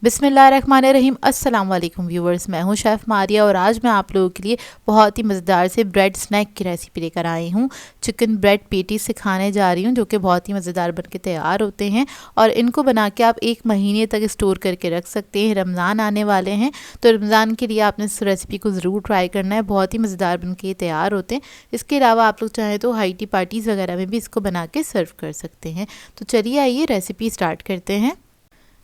बिस्मिल्लाहिर्रहमानिर्रहीम। अस्सलाम वालेकुम व्यूवर्स, मैं हूं शेफ़ मारिया और आज मैं आप लोगों के लिए बहुत ही मज़ेदार से ब्रेड स्नैक की रेसिपी लेकर आई हूं। चिकन ब्रेड पेटीज सिखाने जा रही हूं जो कि बहुत ही मज़ेदार बनके तैयार होते हैं और इनको बना के आप 1 महीने तक स्टोर करके रख सकते हैं। रमज़ान आने वाले हैं तो रमज़ान के लिए आपने इस रेसिपी को ज़रूर ट्राई करना है, बहुत ही मज़ेदार बनके तैयार होते हैं। इसके अलावा आप लोग चाहें तो हाई टी पार्टीज़ वगैरह में भी इसको बना के सर्व कर सकते हैं। तो चलिए आइए रेसिपी स्टार्ट करते हैं।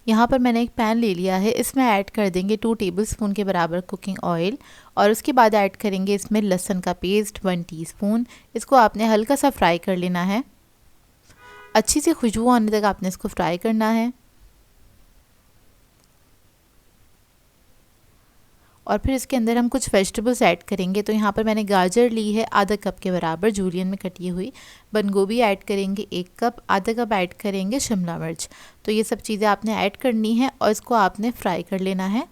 यहाँ पर मैंने एक पैन ले लिया है, इसमें ऐड कर देंगे 2 टेबलस्पून के बराबर कुकिंग ऑयल और उसके बाद ऐड करेंगे इसमें लहसुन का पेस्ट 1 टीस्पून। इसको आपने हल्का सा फ्राई कर लेना है, अच्छी सी खुशबू आने तक आपने इसको फ्राई करना है। और फिर इसके अंदर हम कुछ वेजिटेबल्स ऐड करेंगे। तो यहाँ पर मैंने गाजर ली है आधा कप के बराबर जूलियन में कटी हुई, बंद गोभी ऐड करेंगे 1 कप, आधा कप ऐड करेंगे शिमला मिर्च। तो ये सब चीज़ें आपने ऐड करनी है और इसको आपने फ्राई कर लेना है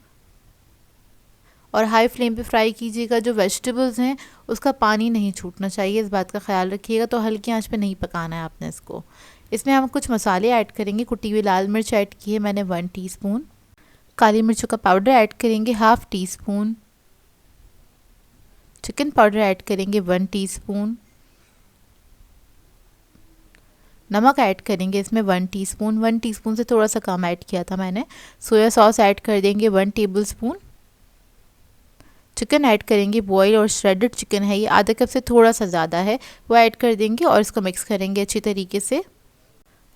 और हाई फ्लेम पे फ्राई कीजिएगा। जो वेजिटेबल्स हैं उसका पानी नहीं छूटना चाहिए, इस बात का ख्याल रखिएगा। तो हल्की आंच पे नहीं पकाना है आपने इसको। इसमें हम कुछ मसाले ऐड करेंगे। कुटी हुई लाल मिर्च ऐड की है मैंने 1 टीस्पून, काली मिर्चों का पाउडर ऐड करेंगे 1/2 टीस्पून, चिकन पाउडर ऐड करेंगे 1 टीस्पून, नमक ऐड करेंगे इसमें 1 टीस्पून, 1 टीस्पून से थोड़ा सा कम ऐड किया था मैंने। सोया सॉस ऐड कर देंगे 1 टेबलस्पून, चिकन ऐड करेंगे बॉयल और श्रेडेड चिकन है ये, आधा कप से थोड़ा सा ज़्यादा है, वो ऐड कर देंगे और इसको मिक्स करेंगे अच्छी तरीके से।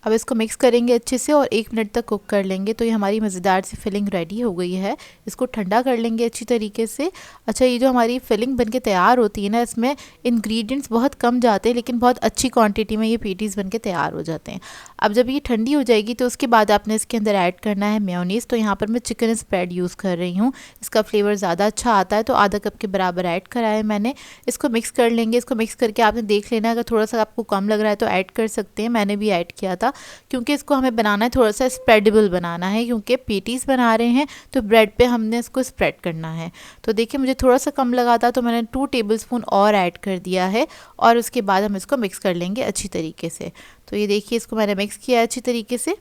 अब इसको मिक्स करेंगे अच्छे से और 1 मिनट तक कुक कर लेंगे। तो ये हमारी मज़ेदार सी फिलिंग रेडी हो गई है। इसको ठंडा कर लेंगे अच्छी तरीके से। अच्छा, ये जो हमारी फिलिंग बनके तैयार होती है ना, इसमें इंग्रेडिएंट्स बहुत कम जाते हैं लेकिन बहुत अच्छी क्वांटिटी में ये पेटीज़ बनके तैयार हो जाते हैं। अब जब ये ठंडी हो जाएगी तो उसके बाद आपने इसके अंदर ऐड करना है मेयोनीज़। तो यहाँ पर मैं चिकन स्प्रेड यूज़ कर रही हूँ, इसका फ्लेवर ज़्यादा अच्छा आता है। तो आधा कप के बराबर ऐड करा है मैंने। इसको मिक्स कर लेंगे। इसको मिक्स करके आपने देख लेना है, अगर थोड़ा सा आपको कम लग रहा है तो ऐड कर सकते हैं, मैंने भी ऐड किया था। क्योंकि इसको हमें बनाना है थोड़ा सा स्प्रेडेबल बनाना है, क्योंकि पेटीज़ बना रहे हैं तो ब्रेड पे हमने इसको स्प्रेड करना है। तो देखिए मुझे थोड़ा सा कम लगा था तो मैंने 2 टेबलस्पून और ऐड कर दिया है और उसके बाद हम इसको मिक्स कर लेंगे अच्छी तरीके से। तो ये देखिए इसको मैंने मिक्स किया अच्छी तरीके से।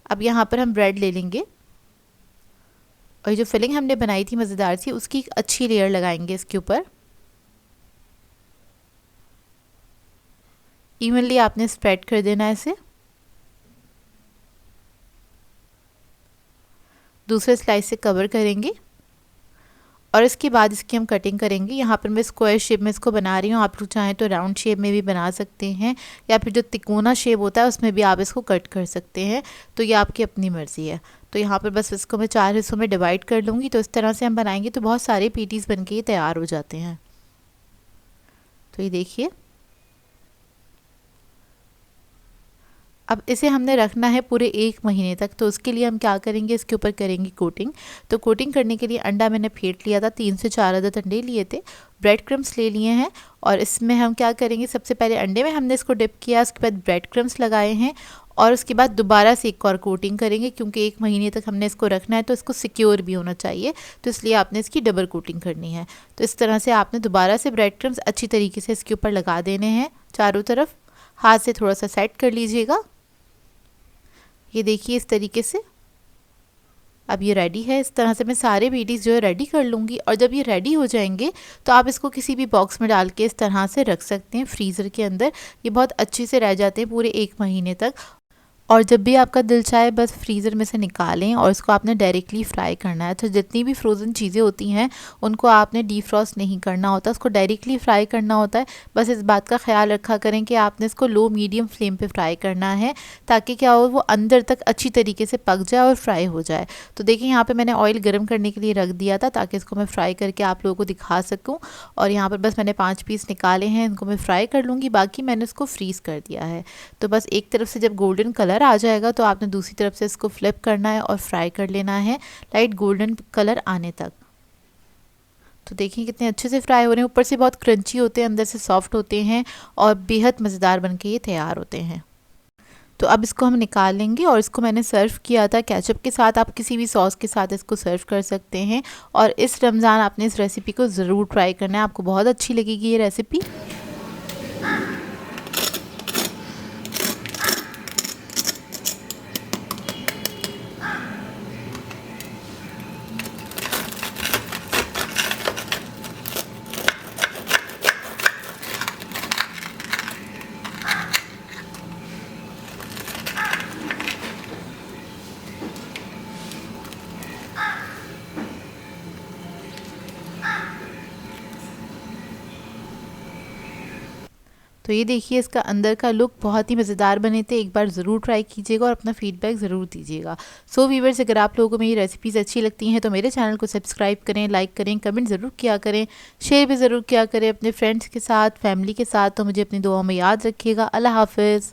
अब यहाँ पर हम ब्रेड ले लेंगे और जो फिलिंग हमने बनाई थी मज़ेदार सी, उसकी एक अच्छी लेयर लगाएंगे इसके ऊपर। इवनली आपने स्प्रेड कर देना है इसे। दूसरे स्लाइस से कवर करेंगे और इसके बाद इसकी हम कटिंग करेंगे। यहाँ पर मैं स्क्वायर शेप में इसको बना रही हूँ, आप लोग चाहें तो राउंड शेप में भी बना सकते हैं या फिर जो तिकोना शेप होता है उसमें भी आप इसको कट कर सकते हैं। तो ये आपकी अपनी मर्ज़ी है। तो यहाँ पर बस इसको मैं 4 हिस्सों में डिवाइड कर लूँगी। तो इस तरह से हम बनाएंगे तो बहुत सारे पेटीज़ बन के तैयार हो जाते हैं। तो ये देखिए, अब इसे हमने रखना है पूरे 1 महीने तक। तो उसके लिए हम क्या करेंगे, इसके ऊपर करेंगे कोटिंग। तो कोटिंग करने के लिए अंडा मैंने फेंट लिया था, 3 से 4 अदद अंडे लिए थे, ब्रेड क्रम्स ले लिए हैं और इसमें हम क्या करेंगे, सबसे पहले अंडे में हमने इसको डिप किया, उसके बाद ब्रेड क्रम्स लगाए हैं और उसके बाद दोबारा से एक और कोटिंग करेंगे क्योंकि 1 महीने तक हमने इसको रखना है तो इसको सिक्योर भी होना चाहिए, तो इसलिए आपने इसकी डबल कोटिंग करनी है। तो इस तरह से आपने दोबारा से ब्रेड क्रम्स अच्छी तरीके से इसके ऊपर लगा देने हैं चारों तरफ। हाथ से थोड़ा सा सेट कर लीजिएगा। ये देखिए इस तरीके से अब ये रेडी है। इस तरह से मैं सारे पेटीज़ जो है रेडी कर लूँगी और जब ये रेडी हो जाएंगे तो आप इसको किसी भी बॉक्स में डाल के इस तरह से रख सकते हैं फ्रीज़र के अंदर। ये बहुत अच्छे से रह जाते हैं पूरे 1 महीने तक। और जब भी आपका दिल चाहे बस फ्रीज़र में से निकालें और इसको आपने डायरेक्टली फ्राई करना है। तो जितनी भी फ्रोज़न चीज़ें होती हैं उनको आपने डीफ्रॉस्ट नहीं करना होता, उसको डायरेक्टली फ्राई करना होता है। बस इस बात का ख्याल रखा करें कि आपने इसको लो मीडियम फ्लेम पे फ्राई करना है ताकि क्या हो, वो अंदर तक अच्छी तरीके से पक जाए और फ्राई हो जाए। तो देखिए यहाँ पर मैंने ऑयल गर्म करने के लिए रख दिया था ताकि इसको मैं फ्राई करके आप लोगों को दिखा सकूँ। और यहाँ पर बस मैंने 5 पीस निकाले हैं, इनको मैं फ्राई कर लूँगी, बाकी मैंने इसको फ्रीज़ कर दिया है। तो बस एक तरफ से जब गोल्डन कलर आ जाएगा तो आपने दूसरी तरफ से इसको फ्लिप करना है और फ्राई कर लेना है लाइट गोल्डन कलर आने तक। तो देखिए कितने अच्छे से फ्राई हो रहे हैं, ऊपर से बहुत क्रंची होते हैं, अंदर से सॉफ्ट होते हैं और बेहद मज़ेदार बनके ये तैयार होते हैं। तो अब इसको हम निकाल लेंगे और इसको मैंने सर्व किया था केचप के साथ, आप किसी भी सॉस के साथ इसको सर्व कर सकते हैं। और इस रमज़ान आपने इस रेसिपी को ज़रूर ट्राई करना है, आपको बहुत अच्छी लगेगी ये रेसिपी। तो ये देखिए इसका अंदर का लुक बहुत ही मज़ेदार बने थे। एक बार ज़रूर ट्राई कीजिएगा और अपना फीडबैक ज़रूर दीजिएगा। सो व्यूअर्स, अगर आप लोगों को मेरी रेसिपीज़ अच्छी लगती हैं तो मेरे चैनल को सब्सक्राइब करें, लाइक करें, कमेंट ज़रूर किया करें, शेयर भी ज़रूर किया करें अपने फ्रेंड्स के साथ, फैमिली के साथ। तो मुझे अपनी दुआओं में याद रखिएगा। अल्लाह हाफ़िज़।